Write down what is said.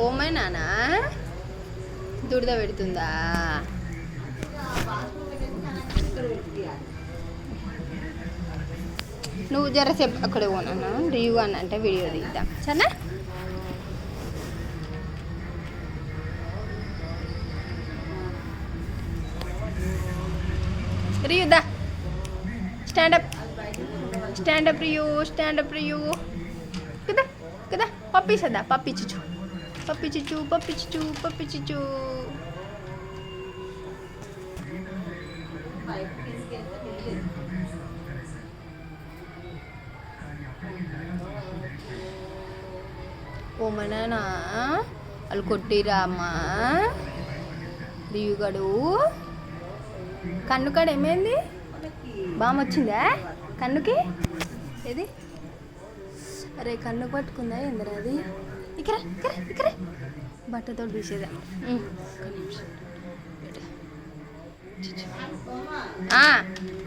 ఓమైనానా దుడద పెడుతుందా? నువ్వు జరసేపు అక్కడ పోనా రియూ అని అంటే వీడియో తీద్దాం సరేనా? రియూ దా స్టాండ్ అప్ రియూ కదా కదా పప్పి సదా పప్పి చిచ్చు ఓమనా వాళ్ళు కొట్టిరా అమ్మా రియుగడు కన్ను కాడ ఏమైంది? బామ్ వచ్చిందా కన్నుకి? ఏది అరే కన్ను పట్టుకుందా ఏందిరా అది? ఇక్కడ బట్టతో తీసేదా?